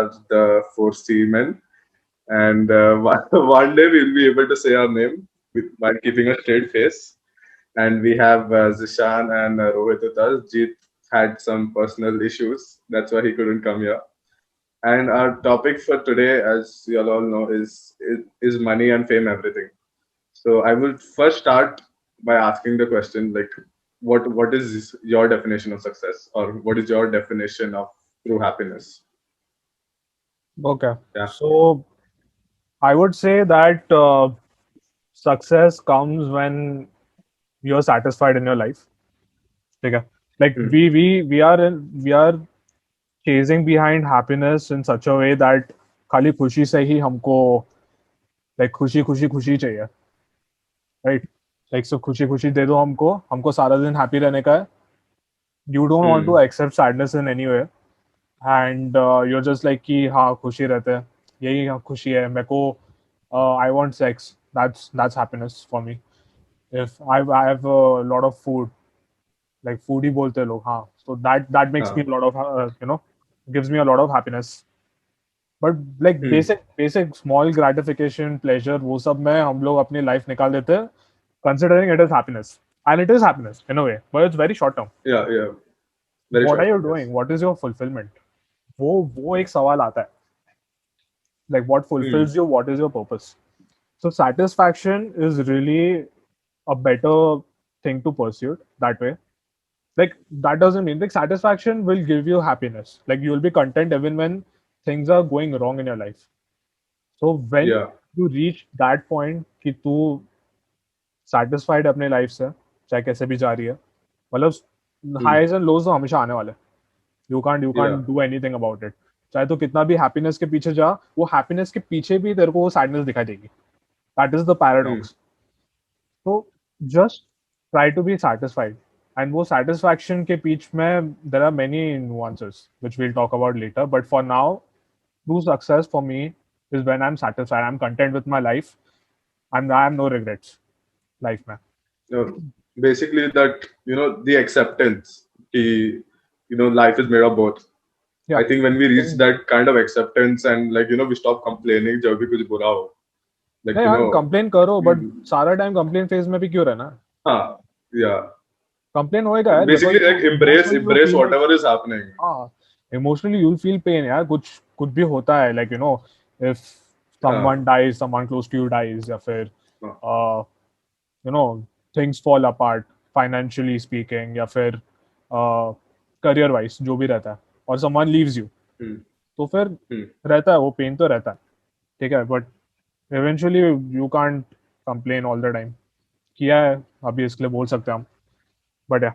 are the 4C men, and one day we'll be able to say our name while keeping a straight face. And we have Zishan and Rohit with us. Jeet had some personal issues, that's why he couldn't come here. And our topic for today, as you all know, is money and fame everything. So I will first start by asking the question like, what is your definition of success, or what is your definition of true happiness? Okay. Yeah. So I would say that success comes when you're satisfied in your life. Okay. Like Hmm. we are chasing behind happiness in such a way that खाली खुशी से ही हमको like खुशी खुशी खुशी चाहिए, right? Like so खुशी खुशी दे दो हमको हमको सारा दिन happy रहने का है. You don't want to Hmm. accept sadness in any way, and you're just like कि हाँ खुशी रहते हैं, यही हाँ खुशी है मेरे को. I want sex. That's happiness for me. If I have a lot of food, like food ही बोलते हैं लोग, हाँ, so that makes me Uh, a lot of gives me a lot of happiness. But like hmm. basic small gratification pleasure वो सब में हम लोग अपनी life निकाल देते हैं considering it is happiness, and it is happiness in a way, but it's very short term. Yeah, yeah. Very What are short you term, doing? yes. What is your fulfillment? वो एक सवाल आता है, like what Hmm. fulfills you, what is your purpose. So satisfaction is really a better thing to pursue that way. Like that doesn't mean like satisfaction will give you happiness, like you will be content even when things are going wrong in your life. So when Yeah. you reach that point कि तू satisfied अपने life से, चाहे कैसे भी जा रही है, मतलब Hmm. highs and lows तो हमेशा आने वाले. You Yeah. can't do anything about it. चाहे तो कितना भी happiness के पीछे जा, वो happiness के पीछे भी तेरे को वो sadness दिखाई देगी. That is the Hmm. paradox. So just try to be satisfied. And वो satisfaction के बीच में there are many nuances which we'll talk about later. But for now, true success for me is when I'm satisfied. I'm content with my life. I have no regrets. Life में. No, basically that the acceptance. Life is made of both. Yeah. I think when we reach that kind of acceptance and we stop complaining जब भी कुछ बुरा हो, like नहीं you यार know, complain करो but you, सारा टाइम कंप्लेन फेज में भी क्यों रहना. yeah, कंप्लेन होएगा यार basically because like embrace emotionally you embrace feel. whatever is happening. हाँ, इमोशनली यूल फील पेन यार. कुछ भी होता है लाइक इफ हाँ, someone dies, someone close to you dies, या फिर हाँ, you know things fall apart financially speaking, या फिर करियर वाइज जो भी रहता है, और someone leaves you, हम्म, तो फिर हम्म, रहता है वो पेन तो रहता है. ठीक है, but eventually you can't complain all the time. किया है अभी इसके लिए बोल सकते हैं हम, बट या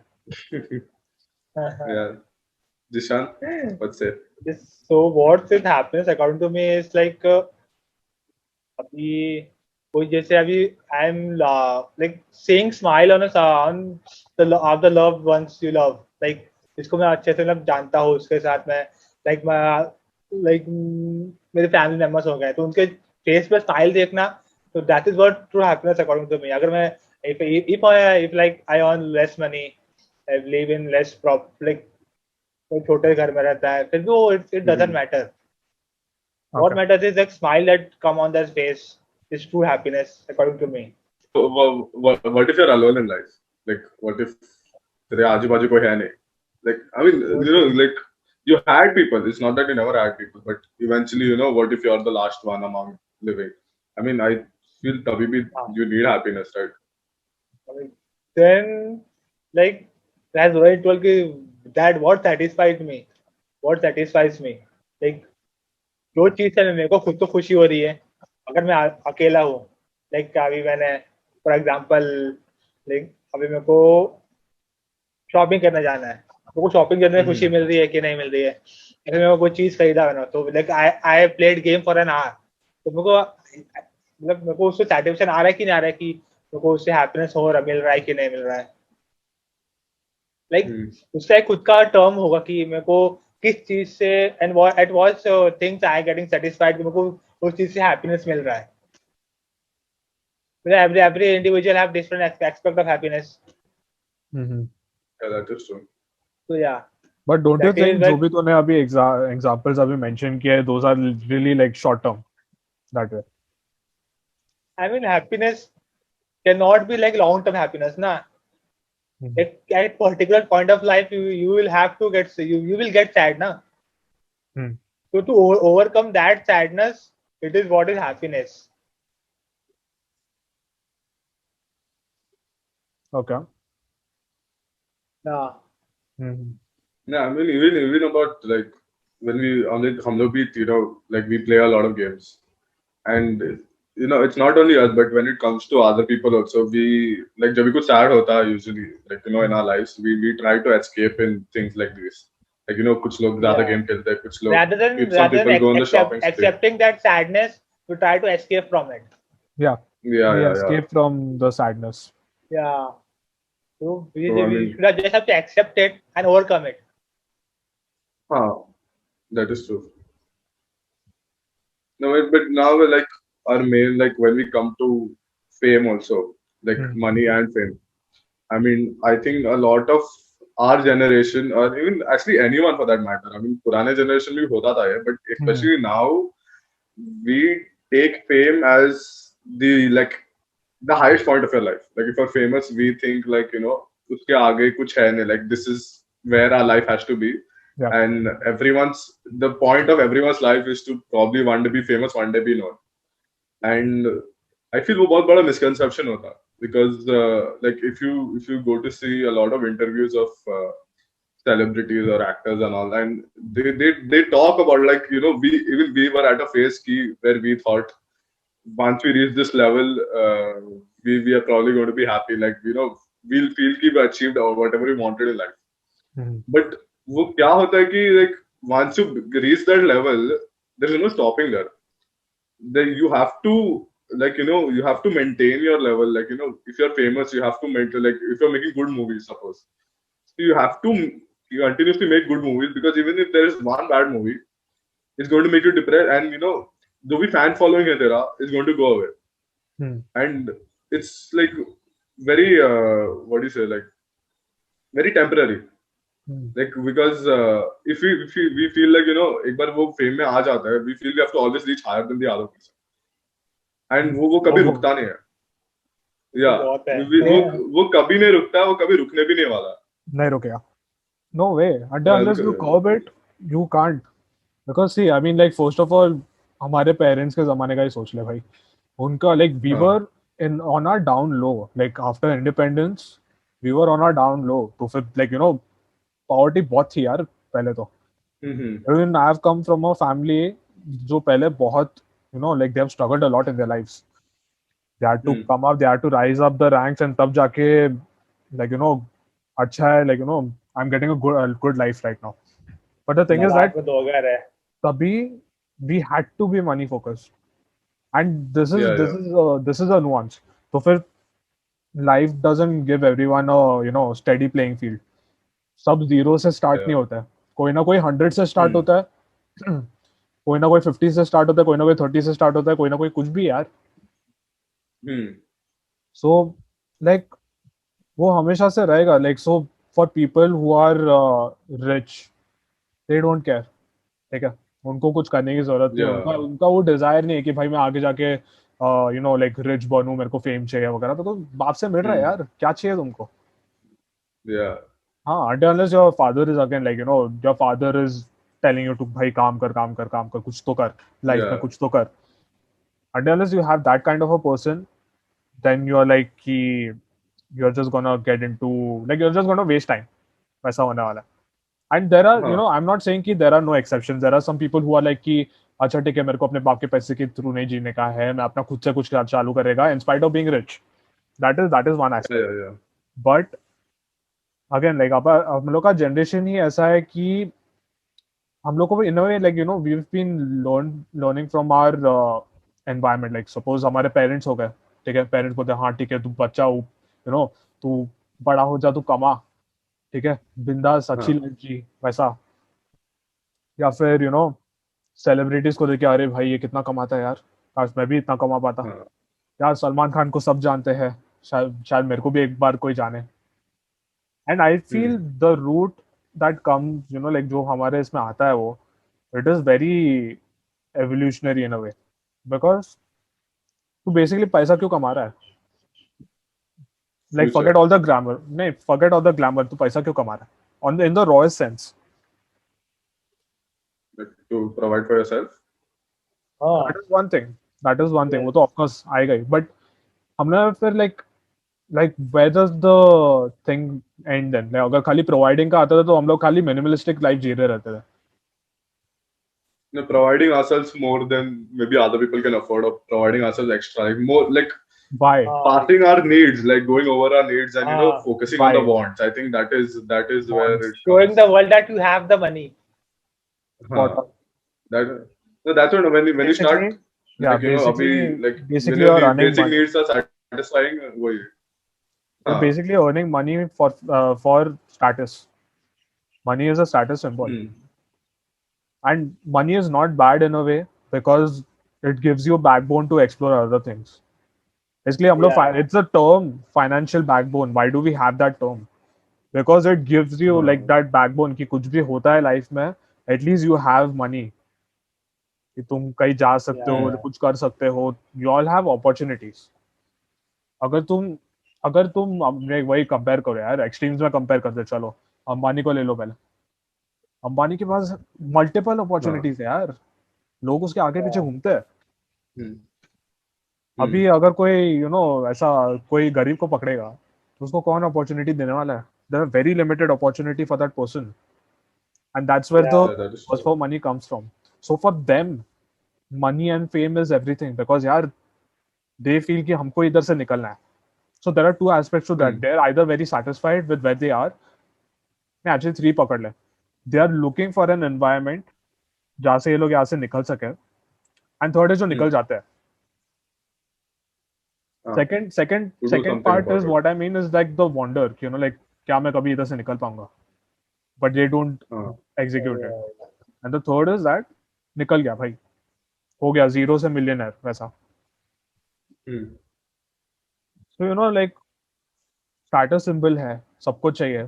yeah. Jishan, what's it? So what with happiness according to me is like अभी कोई जैसे अभी I am like saying smile on the of the loved ones you love, like जिसको मैं अच्छे से मतलब जानता हूँ उसके साथ में, लाइक मैं लाइक मेरे फैमिली मेंबर्स हो गए तो उनके फेस पे स्माइल देखना, तो that is what true happiness according to me. अगर मैं if like I earn less money, I live in less like कोई छोटे घर में रहता है फिर भी वो it doesn't Mhm. matter. What okay. matters is the smile that come on their face is true happiness, according to me. So, what if you're alone in life? Like, what if तेरे आजू बाजू कोई है नहीं? Like, I mean, like you had people. It's not that you never had people, but eventually, what if you're the last one among living? I mean, I feel तभी भी Ah, you need happiness, right? I mean, then, like, as Rohit told me, that what satisfies me, like, जो चीज से मेरे को खुद तो खुशी हो रही है, अगर मैं अकेला हूँ, लाइक अभी मैंने फॉर एग्जांपल, लाइक अभी मेरे को शॉपिंग करने जाना है, मेरे को शॉपिंग करने में खुशी Mm-hmm. मिल रही है कि नहीं मिल रही है, या फिर मेरे को कोई चीज खरीदा है ना, तो like I I played game for an hour, तो मेरे को मतलब मेरे को उससे सेटिस्फेक्शन आ रहा है कि नहीं आ रहा है, कि मेरे को उससे हैप्पीनेस हो रहा मिल रहा है कि नहीं मिल रहा है. लाइक उसका एक खुद का टर्म होगा कि मेरे को किस चीज से and at what things I getting satisfied, मेरे को उस चीज से हैप्पीनेस मिल रहा है. Every individual have different aspect of happiness. Hmm. Yeah, that is true. तो या But don't you That is think like, जो भी तूने अभी examples अभी mention किए, those are really like short term that way. I mean, happiness cannot be like long-term happiness, na. Mhm. At particular point of life, you will have to get you will get sad, na. Hmm. So to overcome that sadness, it is what is happiness. Okay. Yeah. Mhm. Yeah, I mean, even about like when we on the हम लोग भी, like we play a lot of games, and it's not only us, but when it comes to other people also, we like जब भी कुछ sad होता है usually, like in our lives, we try to escape in things like this. Like कुछ लोग ज़्यादा Yeah. game खेलते हैं, कुछ लोग, Rather than some rather than people go on the shopping spree. accepting that sadness, you try to escape from it. Yeah. Yeah, We yeah, yeah. escape from the sadness. Yeah. So So I we mean, should just have to accept it and overcome it. that is true. No, but now like our main, like when we come to fame also, like Hmm. money and fame. I mean, I think a lot of our generation, or even actually anyone for that matter. I mean, पुराने generation भी होता था ये, but especially now, we take fame as the highest point of your life. Like if you're famous, we think like उसके आगे कुछ है नहीं. Like this is where our life has to be. Yeah. And the point of everyone's life is to probably one day be famous, one day be known. And I feel वो बहुत बड़ा misconception होता है, because like if you go to see a lot of interviews of celebrities or actors and all, and they talk about like we were at a phase where we thought once we reach this level, we are probably going to be happy, like we'll feel we achieved or whatever we wanted in life. Mhm. But वो क्या होता है कि like once you reach that level, there is no stopping there. Then you have to, like you have to maintain your level. Like if you're famous, you have to maintain. Like if you're making good movies, suppose, so you have to continuously make good movies, because even if there is one bad movie, it's going to make you depressed, and जो भी fan following है तेरा is going to go away. Hmm. And it's like very what do you say, like very temporary. Hmm. Like because we feel like एक बार वो fame में आ जाता है, we feel we have to always reach higher than the other person, and वो कभी वो- रुकता नहीं है. Yeah, बहुत है. वो कभी नहीं रुकता, वो कभी रुकने भी नहीं वाला. नहीं रुकेगा. No way. Unless you curb it, you can't. Because see, I mean, like first of all, हमारे पेरेंट्स के जमाने का ही सोच ले भाई. उनका like we हाँ. were on our down low. Like after independence, we were on our down low. तो फिर like poverty बहुत थी यार पहले तो. I mean, I have come from a family जो पहले बहुत like they have struggled a lot in their lives. They had to come up, they had to rise up the ranks, and तब जाके like अच्छा है, like I'm getting a good life right now. But the thing is that में दो घर है. तभी we had to be money focused, and this is Yeah, this is this is a nuance. तो फिर life doesn't give everyone a steady playing field. सब zero से start नहीं होता है, कोई ना कोई 100 से स्टार्ट होता है, कोई ना कोई 50 से स्टार्ट होता है, कोई ना कोई 30 से स्टार्ट होता है, कोई ना कोई कुछ भी यार. सो लाइक वो हमेशा से रहेगा. Like so for people who are rich, they don't care. ठीक है, उनको कुछ करने की जरूरत नहीं है. Yeah. उनका वो डिजायर नहीं है कि भाई मैं आगे जाके लाइक रिच बनूं, मेरे को फेम चाहिए वगैरह. तो बाप से मिल रहा है यार, क्या चाहिए तुमको. Yeah. हाँ, until unless your father is again like your father is telling you to भाई काम कर काम कर काम कर, कुछ तो कर लाइफ में, Yeah. कुछ तो कर. Until unless you have that kind of a person, then you're like कि you're just gonna get into like you're just gonna waste time. वैसा होने वाला है. And there are हाँ. I'm not saying कि there are no exceptions. There are some people who are like कि अच्छा ठीक है, मेरे को अपने बाप के पैसे के थ्रू नहीं जीने का है, मैं अपना खुद से कुछ चालू करेगा in spite of being rich. That is one aspect. Yeah. But again like हम लोग का जनरेशन ही ऐसा है कि हम लोग को in a way like we have been learning from our environment. Like suppose हमारे पेरेंट्स हो गए, ठीक है, पेरेंट्स बोलते हैं हाँ ठीक है तू बच्चा हो, तू बड़ा हो जा, तू कमा, ठीक है, बिंदास अच्छी हाँ. लाइफ जी वैसा. या फिर सेलिब्रिटीज को देखे, अरे भाई ये कितना कमाता है यार, काश मैं भी इतना कमा पाता. हाँ. यार सलमान खान को सब जानते हैं, शायद मेरे को भी एक बार कोई जाने. And I feel the root that comes, you know, like जो हमारे इसमें आता है वो, it is very evolutionary in a way, because तू basically पैसा क्यों कमा रहा है? Like future, forget all the glamour, नहीं, forget all the glamour, तू पैसा क्यों कमा रहा है? On the, in the rawest sense. like, to provide for yourself. हाँ That is one thing. That is one thing. yes. वो तो of course आएगा ही. But हमने फिर like where does the thing end then? Like अगर खाली providing का आता था तो हम लोग खाली minimalistic life जी रहे रहते थे. You know, providing ourselves more than maybe other people can afford, or providing ourselves extra, like more like Why? हाँ passing our needs, like going over our needs, and हाँ focusing on the Why? wants. I think that is where Wants. it showing comes. the world that you have the money. What? Huh. That no, that's what when you start, Basically, yeah. like abhi, like when Basically, your you're earning basic money. needs are satisfying, वही. You're हाँ. basically earning money for status. Money is a status symbol, Hmm. and money is not bad in a way because it gives you backbone to explore other things. Basically, हम लोग Yeah. it's a term, financial backbone. Why do we have that term? Because it gives you like हाँ. that backbone कि कुछ भी होता है life में, at least you have money. कि तुम कहीं जा सकते Yeah. हो, Hmm. कुछ कर सकते हो. You all have opportunities. अगर तुम हमने वही कंपेयर करो यार, एक्सट्रीम्स में कंपेयर करते चलो, अंबानी को ले लो पहले. अंबानी के पास मल्टीपल हाँ. अपॉर्चुनिटीज है यार, लोग उसके आगे पीछे Yeah. घूमते हैं. Hmm. अभी Hmm. अगर कोई ऐसा कोई गरीब को पकड़ेगा तो उसको कौन अपॉर्चुनिटी देने वाला है? There are very limited opportunity for that person, and that's where the Yeah. Yeah, that is cause true. for money comes from. So for them, money and fame is everything because यार they feel कि हमको इधर से निकलना है. So there are two aspects to that. Hmm. They're either very satisfied with where they are. नहीं, actually three पकड़ ले. They are looking for an environment जहाँ से ये लोग यहाँ से निकल सके. And third is जो Hmm. निकल जाते हैं. हाँ. To do Second something part about is it. what I mean is like the wonder, like क्या मैं कभी इधर से निकल पाऊंगा? But they don't हाँ. execute it. Yeah. And the third is that निकल गया भाई, हो गया जीरो से मिलियनर वैसा. Hmm. So like starter symbol है, सब कुछ चाहिए.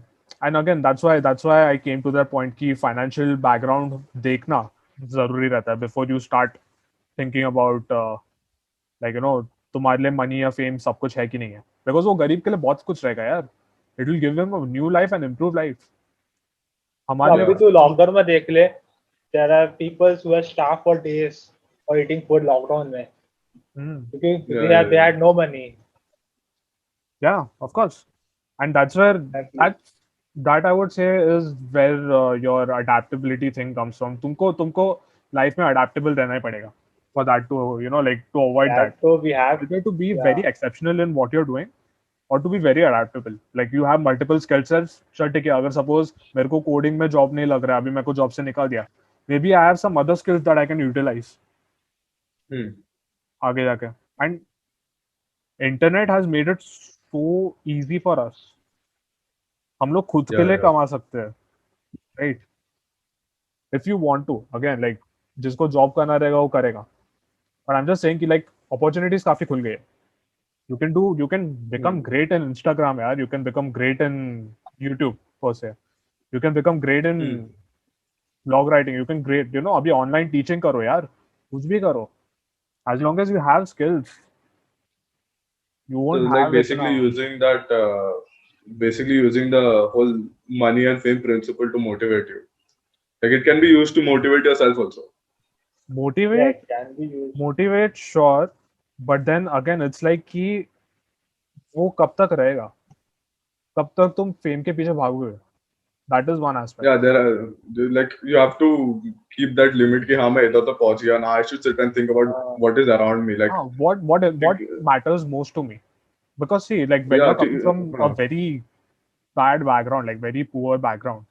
And again that's why I came to that point कि फाइनेंशियल बैकग्राउंड देखना जरूरी रहता है before you start thinking about like तुम्हारे लिए मनी या फेम सब कुछ है कि नहीं है. बिकॉज वो गरीब के लिए बहुत कुछ रहेगा यार. It will give them a new life and improve life. हमारे अभी Yeah. तो लॉकडाउन में देख ले, there are people who are starved for days for eating food lockdown में, क्योंकि Yeah. they Yeah. had no money. Yeah, of course. And that's where Exactly. that I would say is where your adaptability thing comes from. तुमको life में adaptable रहना ही पड़ेगा for that to like to avoid that. That so we have. Either to be Yeah. very exceptional in what you're doing or to be very adaptable. Like you have multiple skill sets. चल ठीक है, अगर suppose मेरे को coding में job नहीं लग रहा है, अभी मेरे को जॉब से निकाल दिया, maybe I have some other skills that I can utilize Hmm. आगे जाके. And internet has made it so easy for us. हम लोग खुद के Yeah. लिए Yeah. कमा सकते हैं, right? If you want to, again like जिसको जॉब करना रहेगा वो करेगा. But I am just saying कि लाइक अपॉर्चुनिटीज काफी खुल गई है. You can become great in Instagram यार, you can become great in YouTube पर से, you can become great in Hmm. Blog writing, you can great अभी ऑनलाइन टीचिंग करो यार, कुछ भी करो, as long as you have skills. You So won't like have इतना. basically using the whole money and fame principle to motivate you. Like it can be used to motivate yourself also. Yeah, motivate it can be used. Motivate sure, but then again it's like कि वो कब तक रहेगा, कब तक तुम fame के पीछे भागोगे. That is one aspect. Yeah, like you have to keep that limit कि हाँ मैं इधर तक पहुंच गया ना. I should sit and think about what is around me. Like What matters most to me, because see, like when yeah, you're coming from a हाँ. very bad background, like very poor background,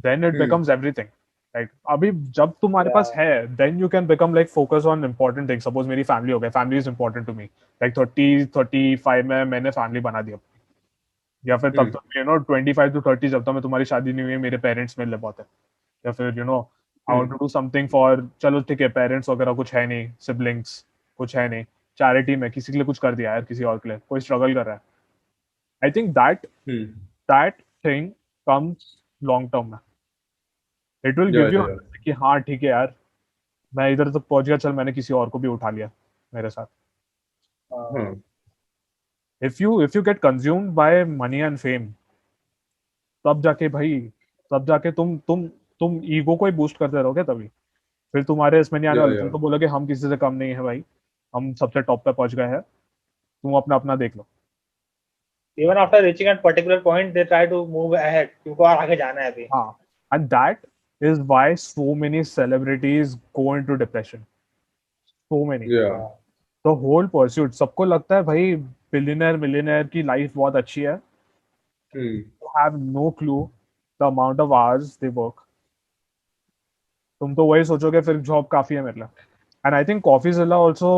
then it Hmm. becomes everything. Like अभी जब तुम्हारे पास Yeah. है, then you can become like focus on important things. Suppose मेरी family हो गई, family is important to me. Like 30-35 में मैंने family बना दिया, या फिर तब तक 25 to 30 जब तक मैं तुम्हारी शादी नहीं हुई है, मेरे पेरेंट्स मेरे लिए बहुत है. या फिर I want to do something for, चलो ठीक है पेरेंट्स वगैरह कुछ है नहीं, सिबलिंग्स कुछ है नहीं, चैरिटी में किसी के लिए कुछ कर दिया यार, किसी और के लिए कोई स्ट्रगल कर रहा है. I think that Hmm. that thing comes long term में. It will Yeah, give you yeah. कि हाँ ठीक है यार, मैं इधर तक पहुंच गया, चल मैंने किसी और को भी उठा लिया मेरे साथ. Huh. If you get consumed by money and fame, तब जाके भाई, तब जाके तुम ईगो को ही बूस्ट करते रहोगे तभी. फिर तुम्हारे इसमें नहीं आने Yeah, वाला, तुम yeah. तो बोलोगे हम किसी से कम नहीं है भाई, हम सबसे टॉप पे पहुंच गए हैं, तुम अपना अपना देख लो. Even after reaching a particular point, they try to move ahead. क्योंकि और आगे जाना है अभी. हाँ. And that is why so many celebrities go into depression. So many. Yeah. The whole pursuit, सबको लगता है भाई बिलियनर मिलियनर की लाइफ बहुत अच्छी है. Hmm. You have no clue the amount of hours they work. तुम तो वही सोचोगे फिर जॉब काफी है मेरे लिए. And I think Coffeezilla also,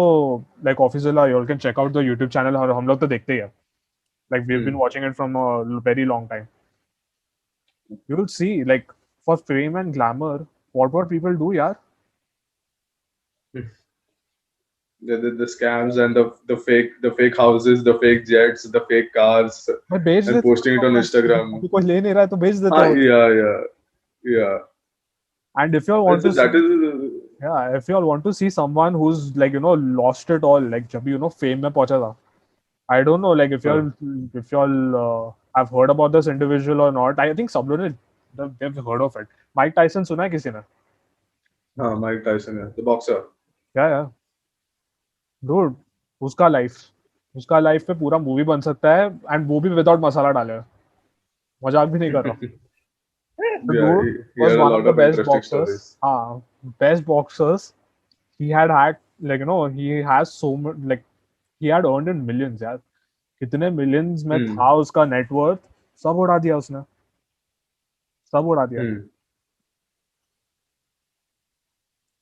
like Coffeezilla you can check out the YouTube channel, और हम लोग तो देखते ही है. Like we have been watching it from a very long time. You will see like for fame and glamour what people do यार. The scams and the fake houses, the fake jets, the fake cars, मैं बेच and देता posting it on हूँ, Instagram. अभी कोई ले नहीं रहा है तो बेच देता हूँ. Yeah, yeah, yeah. And if you all want So to see, that is yeah, if you all want to see someone who's like lost it all, like जब fame में पहुंचा था, I don't know, like if you all have heard about this individual or not. I think सब लोगों ने they've heard of it. Mike Tyson सुना है किसी ने? Mike Tyson, yeah, the boxer. क्या dude, उसका लाइफ पे पूरा मूवी बन सकता है, एंड वो भी विदाउट मसाला डाले हुए. मजाक भी नहीं कर रहा. The Yeah, dude he was had a one of lot the of best interesting boxers. stories. Best boxers. He had like he has so much, like he had earned in millions यार. कितने millions में Hmm. था उसका net worth, सब उड़ा दिया उसने, सब उड़ा दिया. Hmm.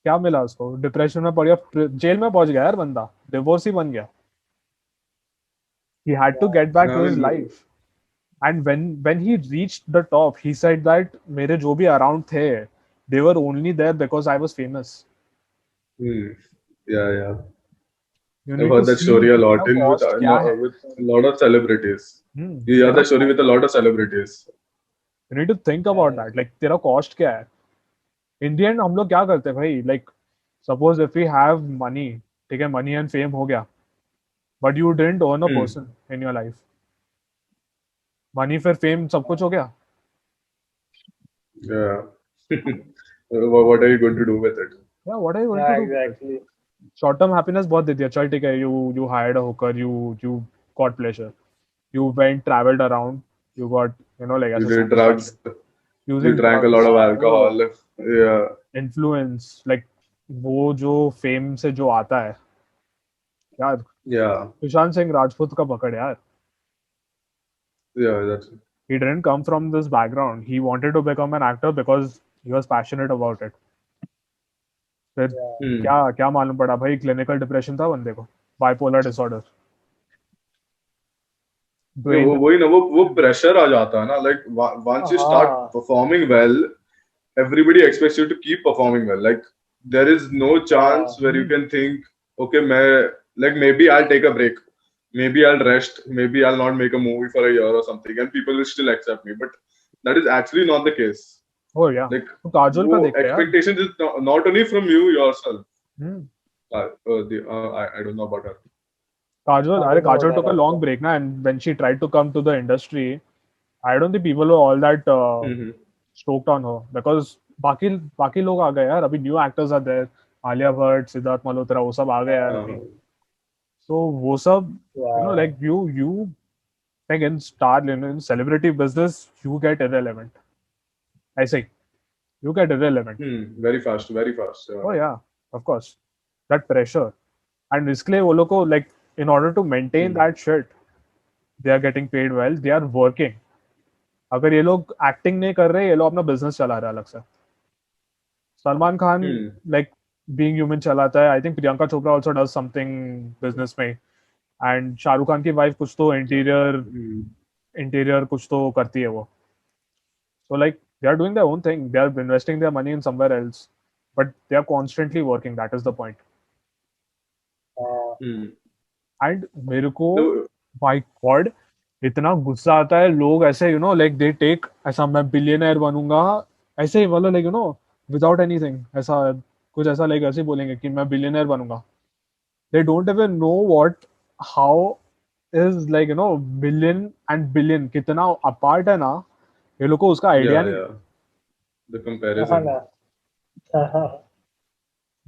क्या मिला उसको? डिप्रेशन में पड़ गया, जेल में पहुंच गया यार बंदा, डिवोर्स ही बन गया. He had to get back I to his mean, life. And when he reached the top, he said that मेरे जो भी around थे, they were only there because I was famous. hmm. Yeah, yeah. You I've need to heard that see story a lot इसका in cost क्या है. with a lot of celebrities. You hear तेरा that story with a lot of celebrities. you need to think about that. Like तेरा cost क्या है. In the end हम लोग क्या करते हैं भाई, like suppose if we have money, ठीक है, money and fame हो गया, but you didn't earn a Hmm. person in your life. Money फिर fame सब कुछ हो गया. Yeah. What are you going to do with it? Yeah, what are you going Yeah, to do with it? exactly. Short term happiness बहुत दे दिया, चल ठीक है, you hired a hooker, you got pleasure, you went traveled around, you got like You ऐसा did drugs. satisfaction You using drank a drugs, lot of alcohol. Yeah. influence, like वो जो fame से जो आता है यार. Yeah. सुशांत सिंह राजपूत का पकड़ यार. Yeah. That's He didn't come from this background. He wanted to become an actor because he was passionate about it. फिर Hmm. क्या क्या मालूम पड़ा भाई, क्लिनिकल डिप्रेशन था बंदे को, बाइपोलर डिसऑर्डर. Yeah, brain. वही ना वो प्रेशर आ जाता है ना like once you start हाँ. performing well, everybody expects you to keep performing well. Like there is no chance where you can think, okay, maybe I'll take a break, maybe I'll rest, maybe I'll not make a movie for a year or something, and people will still accept me. But that is actually not the case. हो गया. Like तो काजोल का वो देखते यार. expectations is not only from you yourself. Hmm. I don't know about her. Kajol, I अरे don't know Kajol about took a that long also. break ना, and when she tried to come to the industry, I don't think people were all that Mm-hmm. stoked on her because बाकी बाकी लोग आ गए यार, अभी new actors are there, Alia Bhatt, Siddharth Malhotra, वो सब आ गए यार अभी. So वो सब Yeah. like you like in star, in celebrity business, you get irrelevant. I say you get irrelevant. Very fast, very fast. Oh yeah, of course. That pressure. And इसलिए वो लोग को like in order to maintain that shit, they are getting paid well, they are working. अगर ये लोग acting नहीं कर रहे, ये लोग अपना बिजनेस चला रहे हैं अलग से. Salman Khan like being human चलाता है. I think Priyanka Chopra also does something business में. And शाहरुख खान की वाइफ कुछ तो इंटीरियर कुछ तो करती है वो. So like they are doing their own thing. They are investing their money in somewhere else, but they are constantly working. That is the point. And मेरे को, No, my God, इतना गुस्सा आता है लोग ऐसे लाइक दे टेक ऐसा मैं बिलियनर बनूंगा ऐसे ही मतलब लाइक विदाउट एनीथिंग ऐसा कुछ ऐसा लाइक ऐसे ही बोलेंगे कि मैं बिलियनर बनूंगा. They don't even know what how is like billion and billion कितना अपार्ट है ना. ये लोग को उसका आइडिया Yeah, नहीं. yeah. The हाँ comparison. ना. हाँ.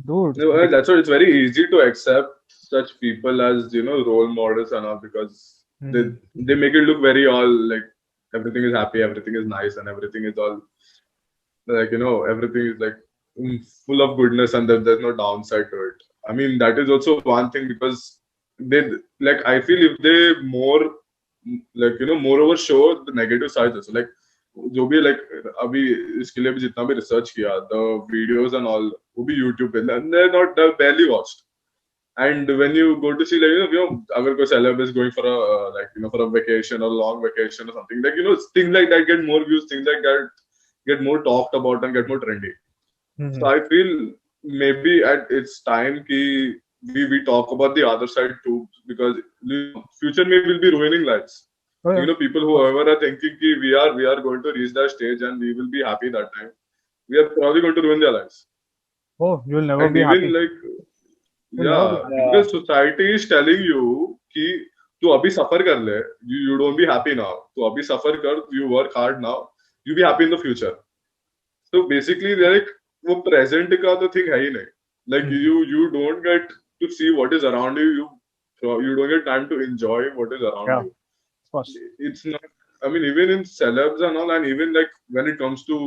Dude, No, like, that's why it's very easy to accept such people as role models and all because they mhm. they make it look very all like everything is happy, everything is nice, and everything is all like everything is like full of goodness and there's no downside to it. I mean that is also one thing because they like I feel if they more like moreover show the negative sides also like जो भी like अभी इसके लिए भी जितना भी research किया the videos and all वो भी YouTube पे they're barely watched. And when you go to see like अगर कोई celeb is going for a like for a vacation or long vacation or something like things like that get more views, things like that get more talked about and get more trendy. So Mhm. I feel maybe at its time ki we talk about the other side too because future may will be ruining lives. Oh yeah, of People course. whoever are thinking ki we are going to reach that stage and we will be happy that time. We are probably going to ruin their lives. Oh, you'll never And be even happy. like You'll never be yeah, happy. Yeah. because society is telling you कि तू अभी सफर कर ले, you don't be happy now. तू अभी सफर कर, you work hard now, you be happy in the future. So basically, like वो present का तो thing है ही नहीं. Like Mhm. you don't get to see what is around you. You don't get time to enjoy what is around Yeah, you. of course. It's not. I mean, even in celebs and all, and even like when it comes to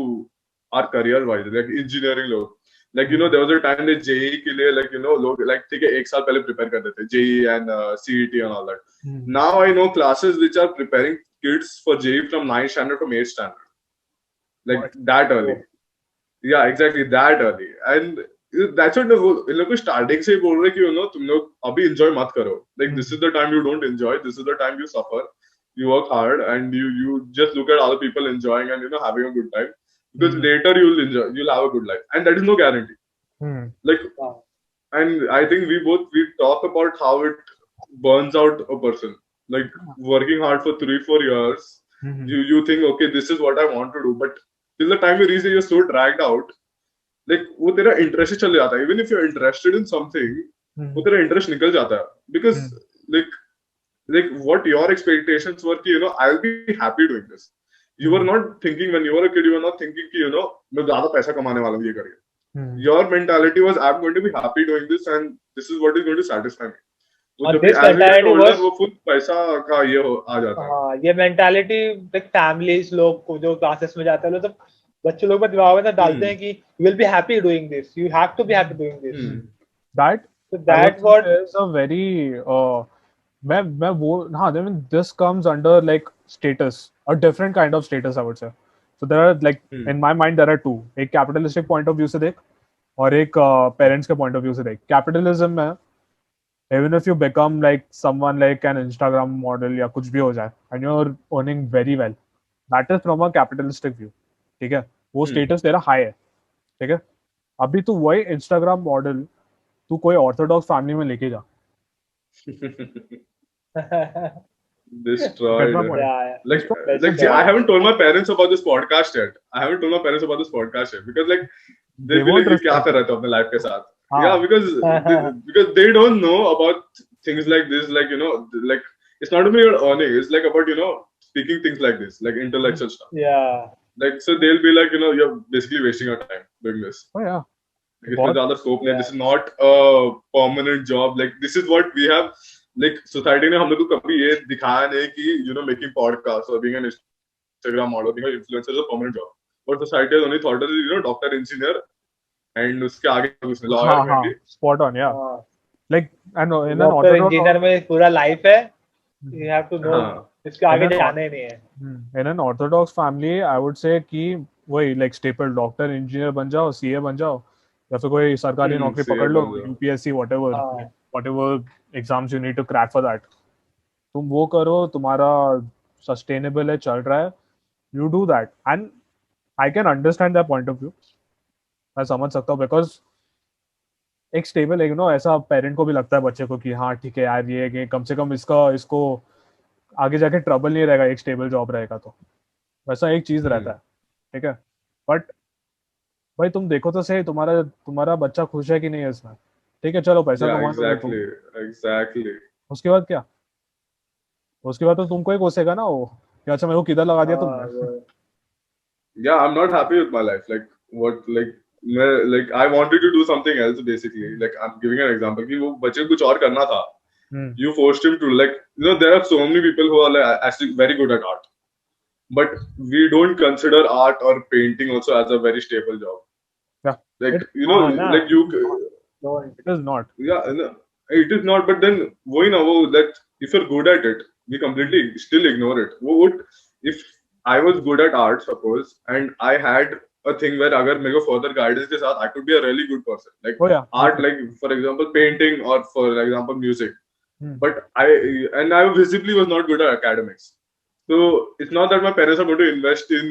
our career wise, like engineering लोग, like there was a time that JEE के लिए like लोग like ठीक है एक साल पहले prepare करते थे JEE and CET and all that. Mhm. Now I know classes which are preparing kids for JEE from 9th standard from 8th standard, like What? that early. Yeah, exactly that early. And that's what इन लोग को starting से ही बोल रहे कि तुम लोग अभी enjoy मत करो. Like this is the time you don't enjoy. This is the time you suffer. You work hard and you just look at other people enjoying and having a good time. Because Mhm. later you'll enjoy, you'll have a good life, and that is no guarantee. Mhm. Like, Wow. and I think we talk about how it burns out a person. Like working hard for 3-4 years, Mhm. you think okay this is what I want to do, but till the time you reach it, you're so dragged out like वो तेरा interest ही चले जाता है even if you are interested in something वो Mhm. तेरा interest निकल जाता है because Mhm. like what your expectations were कि I'll be happy doing this. You were Mhm. not thinking when you were a kid, you were not thinking कि मैं ज्यादा पैसा कमाने वाला हूँ ये करके. Mhm. Your mentality was I'm going to be happy doing this and this is what is going to satisfy me. तो And जब भी this as we get mentality older was वो फुल पैसा का ये आ जाता है. हाँ ये मेंटालिटी लाइक फैमिलीज लोग को जो क्लासेस में जाते हैं लोग सब बच्चे लोग में दिमाग में डालते हैं कि you will be happy doing this you have to be happy doing this That so I would that say what is a very मैं वो हाँ I mean this comes under like status a different kind of status I would say. So there are like in my mind there are two. एक capitalistic point of view से देख और एक parents के point of view से देख. Capitalism में even if you become like someone like an Instagram model या कुछ भी हो जाए and you're earning very well, that is from a capitalistic view. ठीक है वो status तेरा high है. ठीक है अभी तू वही Instagram model तू कोई ऑर्थोडॉक्स फैमिली में लेके जा. Get my Destroyed. point? yeah Like, that's like, I haven't told my parents about this podcast yet. I haven't told my parents about this podcast yet because, like, They they'll be like, won't "ये क्या respect कर you. रहे थे अपने life के साथ?" हाँ. Yeah, because they don't know about things like this. Like, like it's not only your earning. It's like about speaking things like this, like intellectual stuff. yeah Like, so they'll be like, you're basically wasting your time doing this. Oh yeah. Like, इसमें बहुत ज्यादा scope नहीं है. This yeah is not a permanent job. Like this is what we have. Like society ने हम लोग को कभी ये दिखाया नहीं कि making podcasts or being an Instagram model, being an influencer is a permanent job. But society has only thought of doctor, engineer, and उसके आगे उसमें lawyer हाँ में हाँ भी. spot on yeah. हाँ Like and in an doctor orthodox engineer में पूरा लाइफ है यू हैव टू नो हाँ. इसके आगे in an जाना ही नहीं है in an orthodox family I would say कि वही like staple doctor engineer बन जाओ CA बन जाओ या फिर कोई सरकारी नौकरी CA पकड़ लो बन जाओ. UPSC whatever हाँ whatever exams you need to crack for that. तुम वो करो तुम्हारा सस्टेनेबल है चल रहा है you do that and I can understand their point of view. मैं समझ सकता हूँ बिकॉज एक स्टेबल है ऐसा पेरेंट को भी लगता है बच्चे को कि हाँ ठीक है यार ये कि कम से कम इसको आगे जाके ट्रबल नहीं रहेगा, एक स्टेबल जॉब रहेगा तो वैसा एक चीज रहता है, ठीक है। बट भाई तुम देखो तो सही, तुम्हारा तुम्हारा बच्चा खुश है कि नहीं है इसमें, ठीक है चलो पैसा Yeah, कमा लोगे तुम, exactly. उसके बाद क्या, उसके बाद तो तुमको ही कोसेगा ना वो कि अच्छा मेरे को किधर लगा दिया हाँ तुमने। वो Yeah, I'm not happy with my life. Like I wanted to do something else basically. Like I'm giving an example कि वो बच्चे को कुछ और करना था. हम्म, You forced him to, like, there are so many people who are like actually very good at art, but we don't consider art or painting also as a very stable job. yeah, Like it, हाँ ना like you, don't. it is not. yeah, no, it is not. But then वही ना वो, that if you're good at it, we completely still ignore it. वो would, if I was good at art, suppose, and I had a thing where अगर मेरे को further guidance के साथ I could be a really good person. Like Oh yeah, art, like for example painting or for example music. Hmm. But I visibly was not good at academics. So it's not that my parents are going to invest in,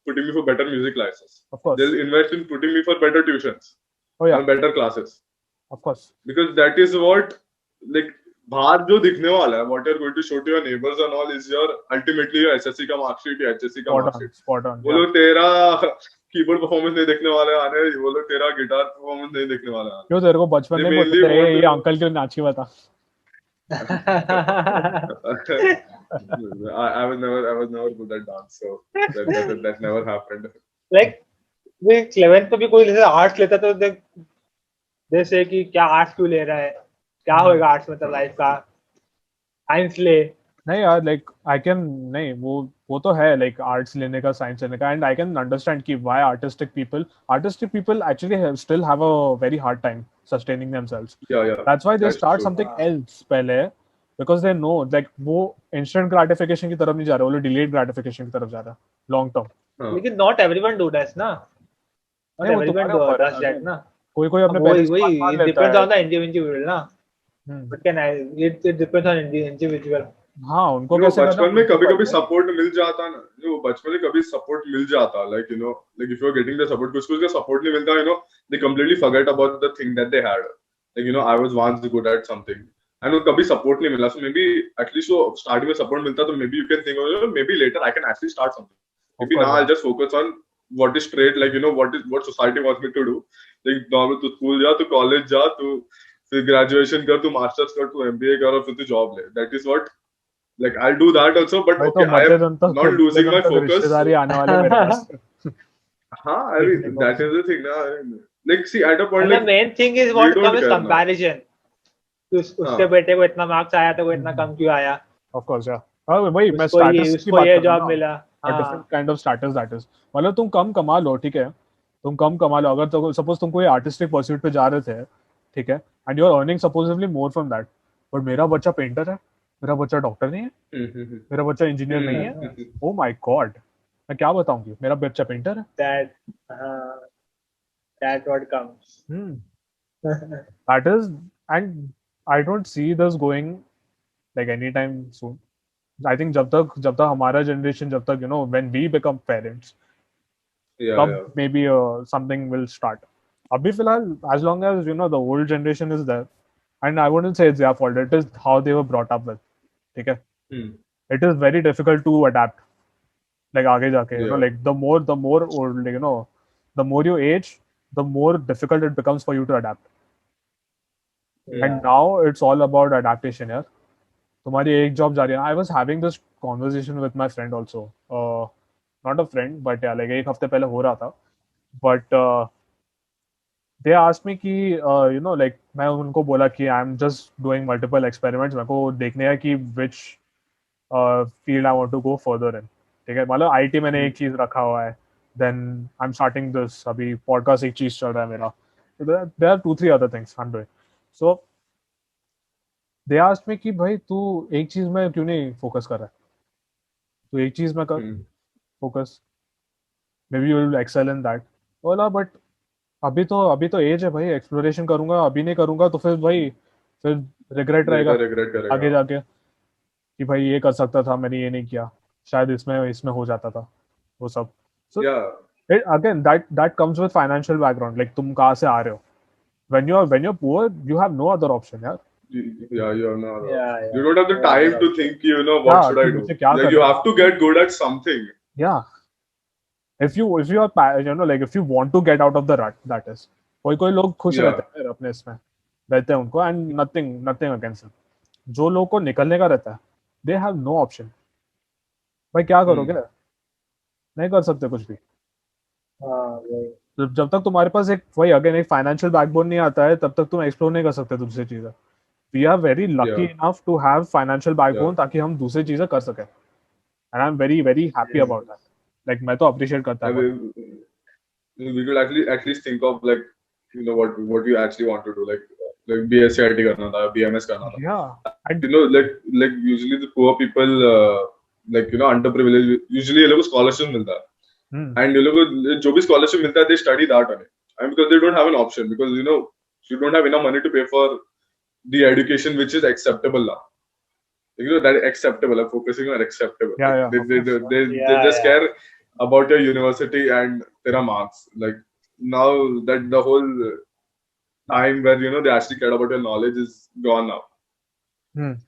putting me for better music classes. of course. They'll invest in putting me for better tuitions Oh yeah, and better classes. of course. Because that is what, like, बाहर जो दिखने वाला है, what you're going to show to your neighbors and all is your ultimately your SSC का marksheet या HSC का Spot on, marksheet. spot on. वो Yeah. लोग तेरा कीबोर्ड परफॉर्मेंस नहीं देखने वाले आने, वो लोग तेरा गिटार परफॉर्मेंस नहीं देखने वाले आने. क्यों तेरे को बचपन They में mainly बोलते थे want ये to- अंकल क्यों नाची बता। I was never good at dance, so that never happened. Like we 11th में भी कोई जैसे आर्ट्स लेता तो जैसे कि क्या आर्ट्स क्यों ले रहा है, क्या होएगा आर्ट्स में तो लाइफ का, साइंस ले. नहीं यार लाइक आई कैन, नहीं वो तो है लाइक आर्ट्स लेने का साइंस लेने का, एंड आई कैन अंडरस्टैंड कि why artistic people actually still have a very hard time sustaining themselves. Yeah. That's why they That's start true. Something else पहले, बिकॉज दे नो लाइक वो instant gratification की तरफ नहीं जा रहा, वो delayed gratification की तरफ जा रहा है लॉन्ग टर्म. हाँ. लेकिन नॉट एवरीवन डू दैट ना, नॉट नहीं, वो एवरीवन तुम्हारे ऊपर है डज ना. दैट ना. कोई अपने वही पेरेंट्स वही मान it लेता depends है. on the individual ना. But can I, it depends on individual. हाँ उनको जो कैसे बचपन में कभी कभी सब सपोर्ट मिल जाता ना, जो बचपन में कभी सपोर्ट मिल जाता, like like if you are getting the support, कुछ कुछ का सपोर्ट नहीं मिलता, they completely forget about the thing that they had. Like I was once good at something and वो कभी सपोर्ट नहीं मिला, so maybe at least वो स्टार्टिंग में सपोर्ट मिलता तो maybe you can think of, maybe later I can actually start something. Maybe now I'll just focus on what is straight, like what society wants me to do. Like normal तू school जा, तू college जा, तू फिर graduation कर, तू masters कर, तू MBA कर और फिर तू जॉब ले. That is what, like I'll do that also, but भाई तो okay, I am not losing my focus. रिश्तेदारी आने वाले मेरे पास. हाँ, I mean that is the thing ना. Like see, at a point And the like main thing is we what don't comes care now. comparison. उसके बेटे को इतना मार्क्स आया तो वो इतना कम क्यों आया, ऑफ कोर्स या वही मैं उसको ये स्टेटस की उसको बात ये कर रहा जॉब हूँ मिला. ना, different kind of status that is. मतलब तुम कम कमा लो, ठीक है, तुम कम कमा लो, अगर तो सपोज तुम कोई आर्टिस्टिक परस्यूट पे जा रहे थे, ठीक है, and you are earning supposedly more from that, but मेरा बच्चा पेंटर है, मेरा बच्चा डॉक्टर नहीं है, मेरा बच्चा इंजीनियर नहीं है, ओ माय गॉड मैं क्या बताऊंगी, मेरा बच्चा पेंटर है. That what comes. That is, and I don't see this going like anytime soon. I think जब तक हमारा generation, जब तक when we become parents, तब maybe something will start. अभी फिलहाल as long as the old generation is there, and I wouldn't say it's their fault, it is how they were brought up with, ठीक है. It is very difficult to adapt, like आगे जाके like the more old, like, the more you age, the more difficult it becomes for you to adapt. And now it's all about adaptation यार. तुम्हारी एक job जा रही है. I was having this conversation with my friend also, not a friend but yeah, like एक हफ्ते पहले हो रहा था, but they asked me कि like मैं उनको बोला कि I am just doing multiple experiments, मेरे को देखने है कि which field I want to go further in, ठीक है. मतलब IT मैंने एक चीज रखा हुआ है, then I'm starting this, अभी podcast एक चीज चल रहा है मेरा, there are 2-3 other things I'm doing. So they asked me कि भाई तू एक चीज में क्यों नहीं फोकस कर रहा है, तू एक चीज में कर focus, maybe you will excel in that. बोला बट अभी तो एज है भाई, एक्सप्लोरेशन करूंगा, अभी नहीं करूंगा तो फिर रिग्रेट रहेगा आगे जाके कि भाई ये कर सकता था, मैंने ये नहीं किया, शायद इसमें हो जाता था वो सब. So again that comes with financial background, like तुम कहाँ से आ रहे हो. When you're poor, you have no other option यार. Yeah, you have no. Yeah, You don't have the yeah. time to think. What Yeah, should कि I do? मुझे क्या Like you करना है? have to get good at something. Yeah. If you are like if you want to get out of the rut, that is. कोई लोग खुश रहते Yeah. हैं अपने इसमें रहते हैं उनको एंड नथिंग अगेंस्ट देम. जो लोग को निकलने का रहता है, दे हैव नो ऑप्शन. भाई क्या करोगे? Hmm. नहीं कर सकते कुछ भी. हाँ, वही. जब तक तुम्हारे पास एक वही अगेन एक फाइनेंशियल बैकबोन नहीं आता है, तब तक तुम एक्सप्लोर नहीं कर सकते दूसरी चीजें. We are very lucky Yeah. Enough to have financial backbone Yeah. ताकि हम दूसरी चीजें कर सकें. And I am very very happy Hmm. About that. Like मैं तो अप्रिशिएट करता I हूँ. mean, we could actually at least think of like what you actually want to do, like BSc करना था, BMS करना था. Yeah. And Like usually the poor people like underprivileged, usually ये लोगों को scholarship मिलता है. And ये लोगों को जो भी scholarship मिलता है, they study that only. And because they don't have an option, because you don't have enough money to pay for the education which is acceptable now. That is acceptable. I'm focusing on acceptable. Yeah, Like, yeah, they just care about your university and their marks. Like now that the whole time where they actually care about your knowledge is gone now.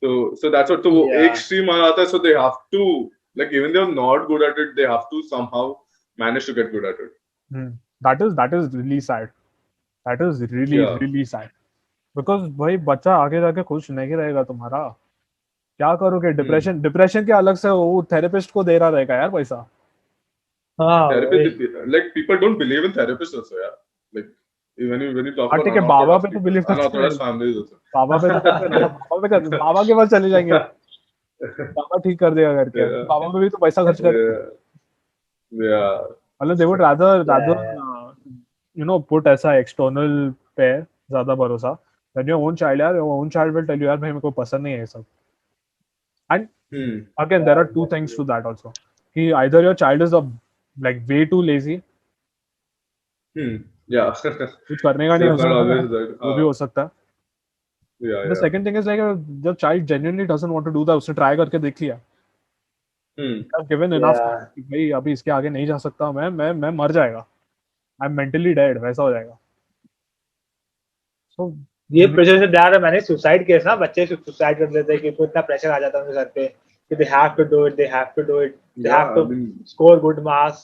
So that's what. So Yeah. एक stream आ जाता है, so they have to, like, even they're not good at it, they have to somehow manage to get good at it. that is really sad. That is really Yeah. really sad. Because भाई बच्चा आगे जाके खुश नहीं रहेगा तुम्हारा. क्या करोगे? डिप्रेशन के अलग से वो थेरेपिस्ट को दे रहा रहेगा यार पैसा. हाँ, Therapist, वही. like people don't believe in therapists also, yeah. Like when you talk हाँ, about ठीक है, unorthodox बाबा पे तो people, बिलीव करते unorthodox हैं. families also. बाबा पे तो करते हैं ना. बाबा के पास चले जाएंगे. बाबा ठीक कर देगा करके. Yeah. बाबा पे भी तो पैसा खर्च कर. Yeah. मतलब they would rather Yeah. put ऐसा external पे ज्यादा भरोसा than your own child. यार your own child will tell you यार भाई मेरे को पसंद नहीं है ये सब. And again there are two things to that also. कि either your child is like way too lazy, Yeah. कुछ करने का नहीं हो It's not always सकता, that. वो भी हो सकता है. Yeah, The second thing is like जब child genuinely doesn't want to do that, उसने try करके देख लिया. I've given enough Yeah. time कि भाई अभी इसके आगे नहीं जा सकता, मैं मर जाएगा. I'm mentally dead, वैसा हो जाएगा. So ये प्रेशर से डर है. मैंने सुसाइड केस ना, बच्चे सुसाइड कर लेते हैं कि इतना प्रेशर आ जाता है उनके सर पे कि they have to do it, they have to do it, they Yeah, have to I mean, score good marks.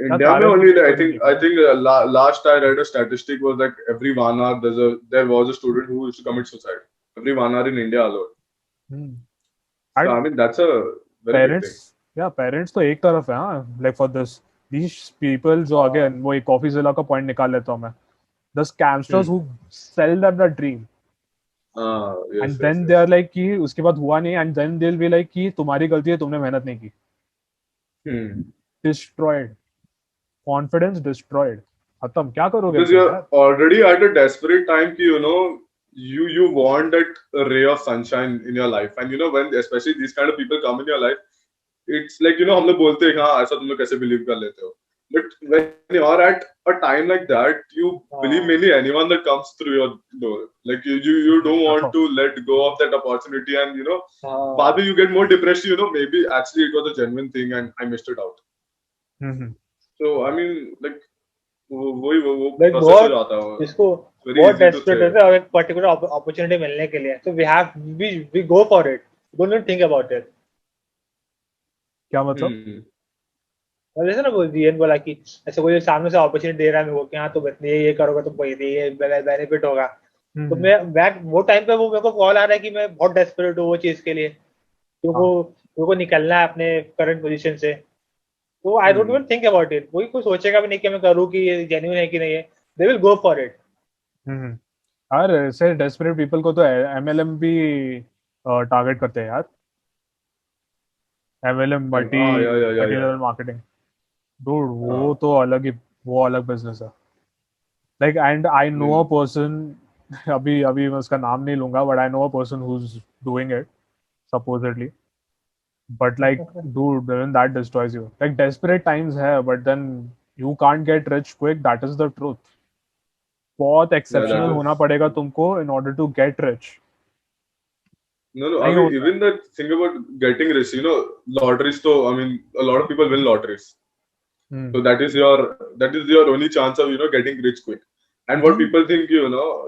India में only I think last I read a statistic was like every 1 hour there was a student who used to commit suicide. Every 1 hour in India alone. So I mean that's a very big thing. Parents तो एक तरफ है. हाँ, like for these people जो आगे वो एक coffee जिला का पॉइंट निकाल लेता हूँ मैं. The scamsters who sell them the dream. Yes, And then they are like कि उसके बाद हुआ नहीं, and then they'll be like कि तुम्हारी गलती है, तुमने मेहनत नहीं की. Destroyed. Confidence destroyed. खत्म. क्या करोगे? Because you're already at a desperate time कि you want that ray of sunshine in your life, and when especially these kind of people come in your life, it's like हम लोग बोलते हैं हाँ ऐसा तुम लोग कैसे believe कर लेते हो. But when you're at a time like that, you believe mainly anyone that comes through your door. Like you don't want to let go of that opportunity, and probably you get more depressed. Maybe actually it was a genuine thing and I missed it out. So I mean, like वो Like process हो जाता है. इसको बहुत desperate है और एक particular opportunity मिलने के लिए. So we go for it. Don't even think about it. क्या मतलब? जैसे ना रियन बोला कि ऐसे कोई सामने से अपॉर्चुनिटी दे रहा है मेरे को कि हाँ तुम ये करोगे तो ये बेनिफिट होगा. तो मैं वो टाइम पे वो मेरे को कॉल आ रहा है कि मैं बहुत डेस्परेट हूँ वो चीज के लिए, क्योंकि निकलना है अपने करंट पोजीशन से. तो I don't even think about it. कोई सोचेगा भी नहीं कि मैं करूँ कि ये जेन्युइन है कि नहीं है. They will go for it. यार ऐसे डेस्परेट पीपल को तो एमएलएम भी टारगेट करते हैं यार. MLM multi marketing. Dude, वो अलग बिजनेस है. Like, and I know a person, अभी मैं उसका नाम नहीं लूंगा, but I know a person who's doing it, supposedly. But like, dude, then that destroys you. Like, desperate times है, but then you can't get rich quick. That is the truth. बहुत exceptional होना पड़ेगा तुमको in order to get rich. No, I mean, even the thing about getting rich, lotteries. So I mean, a lot of people win lotteries. So that is your only chance of getting rich quick. And what people think,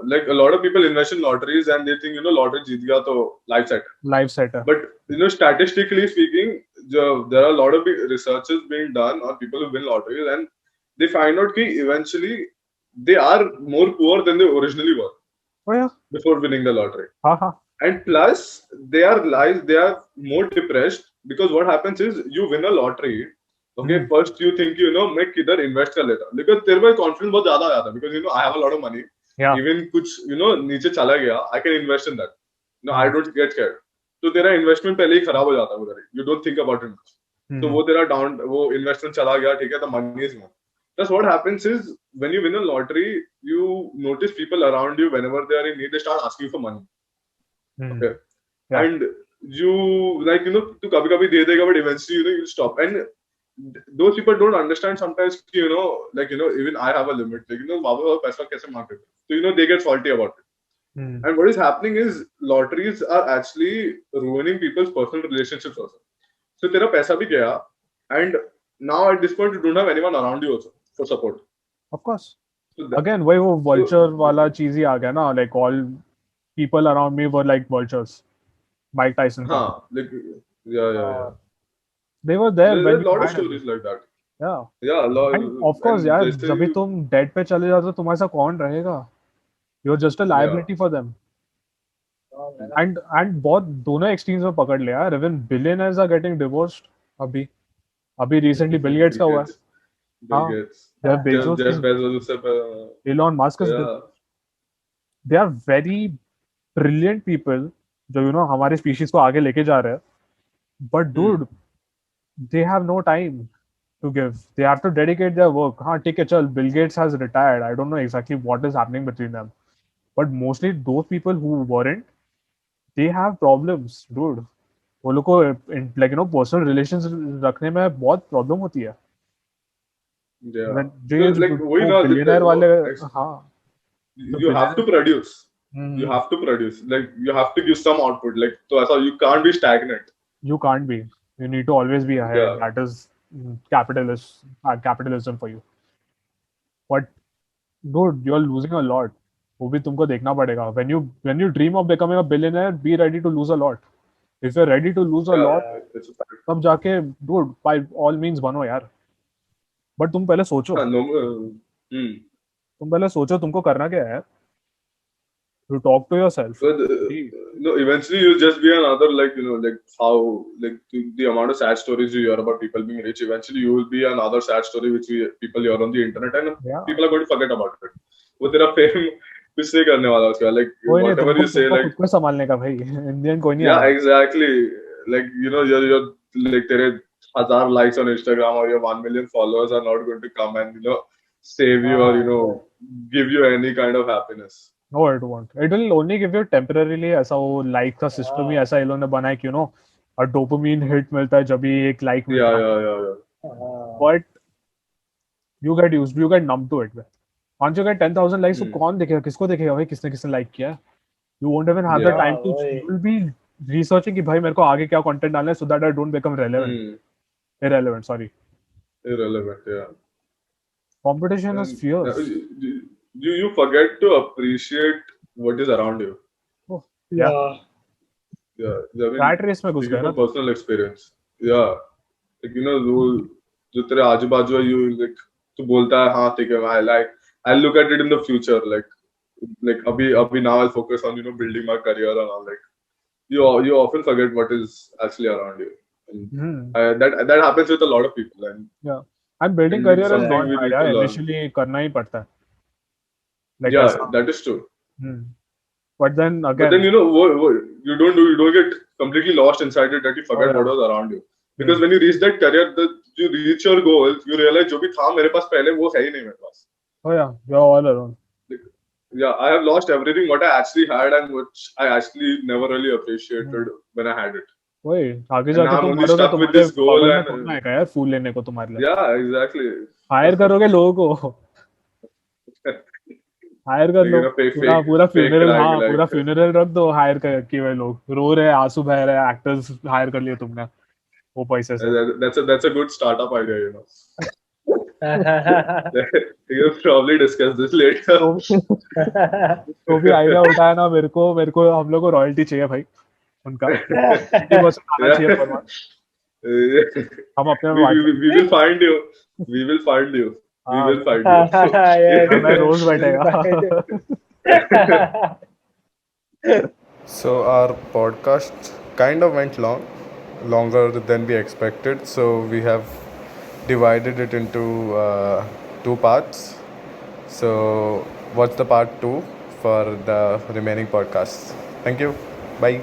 like a lot of people invest in lotteries and they think, lottery jeet gaya to life set. Life setter. But statistically speaking, there are a lot of researches being done on people who win lotteries, and they find out that eventually they are more poor than they originally were Oh yeah. before winning the lottery. Haha. And plus, they are more depressed because what happens is you win a lottery. Okay, first you think मैं किधर invest कर लेता, because तेरे में confidence बहुत ज़्यादा आ जाता, because I have a lot of money. Yeah. Even कुछ नीचे चला गया, I can invest in that. I don't get scared. तो तेरा investment पहले ही खराब हो जाता है उधर, you don't think about it much. तो वो तेरा वो investment चला गया, ठीक है, the money is gone. Plus what happens is when you win a lottery, you notice people around you whenever they are in need, they start asking you for money. Okay. Yeah. And you like तू कभी-कभी दे देगा, but eventually you'll stop. And those people don't understand sometimes, like even I have a limit, like बाबा पैसा कैसे मांगते, so they get salty about it. And what is happening is lotteries are actually ruining people's personal relationships also. So तेरा पैसा भी गया, and now at this point you don't have anyone around you also for support. Of course. So Again, वही वो vulture वाला चीज ही आ गया ना, like all people around me were like vultures. Mike Tyson. हाँ, like yeah. They were there There when are a you lot of had stories like that. Yeah. Yeah, a lot. And of course, and यार जैसे जब भी तुम dead पे चले जाते हो तुम्हारे साथ कौन रहेगा? You're just a liability for them. And बहुत दोनों extremes में पकड़ लिया यार. Even billionaires are getting divorced अभी recently Bill Gates का हुआ है. Bill Gates. Jeff Bezos. Jeff Bezos उससे Elon Musk is they are very brilliant people जो हमारे species को आगे लेके जा रहे हैं. But dude, they have no time to give. They have to dedicate their work. हाँ ठीक है चल, Bill Gates has retired. I don't know exactly what is happening between them. But mostly those people who weren't, they have problems, dude. वो लोग को like personal relations रखने में बहुत problem होती है. Yeah. जो like वही ना, billionaire वाले हाँ. You have to produce. You have to produce. Like you have to give some output. Like so ऐसा you can't be stagnant. You can't be. You need to always be ahead. Yeah. That is capitalism for you. But dude, you're losing a lot. वो भी तुमको देखना पड़ेगा. When you dream of becoming a billionaire, be ready to lose a lot. If you're ready to lose a lot, तब जाके dude by all means बनो यार. But तुम पहले सोचो. तुम पहले सोचो तुमको करना क्या है. You talk to yourself. But eventually you'll just be another like how like the amount of sad stories you hear about people being rich. Eventually you will be another sad story which people hear on the internet, and people are going to forget about it. वो तेरा fame कुछ नहीं करने वाला उसका, like whatever you say, like खुद को संभालने का भाई. Indian कोई नहीं. Yeah, exactly. Like you're like तेरे 1,000 likes on Instagram or your 1 million followers are not going to come and save you or give you any kind of happiness. No, it won't. It will only give you temporarily. ऐसा वो like का system ही ऐसा इन्होंने बनाया कि a dopamine hit मिलता है जब भी एक like मिलता है. Yeah. But you get used, you get numb to it. Once you get 10,000 likes, तो कौन देखेगा, किसको देखेगा भाई, किसने like किया? You won't even have the time to. You will be researching कि भाई मेरे को आगे क्या content डालना है so that I don't become relevant. Irrelevant, sorry. Irrelevant, yeah. Competition is fierce. You forget to appreciate what is around you. Oh, Yeah. Yeah. I mean, Rat race में घुस गया ना. personal experience. Yeah. Like जो तेरे आजू बाजू है, you like तू बोलता है हाँ ठीक है, I'll look at it in the future, like अभी now I'll focus on building my career and all. Like you often forget what is actually around you. And that happens with a lot of people. And yeah, and building career is something not we need hard. to learn. Initially करना ही पड़ता है. Like yeah, ऐसा. that is true. But then again, But then you don't get completely lost inside it that you forget what was around you. Because when you reach that career, you reach your goals, you realize जो भी था मेरे पास पहले वो है ही नहीं मेरे पास. Oh yeah, you're all alone. Yeah, I have lost everything what I actually had and which I actually never really appreciated when I had it. वही आगे And जाके I'm तुम only मरोगे stuck with this goal पागल में and- थोड़ा आएगा यार फूल लेने को तुम्हारे लिए. Yeah, exactly. हायर करोगे लोगों को. हायर कर लो. पूरा फ्यूनरल, हाँ पूरा फ्यूनरल रख दो. हायर किए हुए लोग रो रहे, आंसू बह रहे, एक्टर्स हायर कर लिए तुमने वो पैसे से. That's a good startup idea, You'll probably discuss this later. तो भी आइडिया उठाया ना मेरे को हम लोग को रॉयल्टी चाहिए भाई उनका 50% आना चाहिए पर month. हम अपने में we will find you. We will find you. We हाँ, will find you. मैं रोज बैठेगा. So our podcast kind of went longer than we expected. So we have divided it into two parts. So watch the part 2 for the remaining podcasts. Thank you. Bye.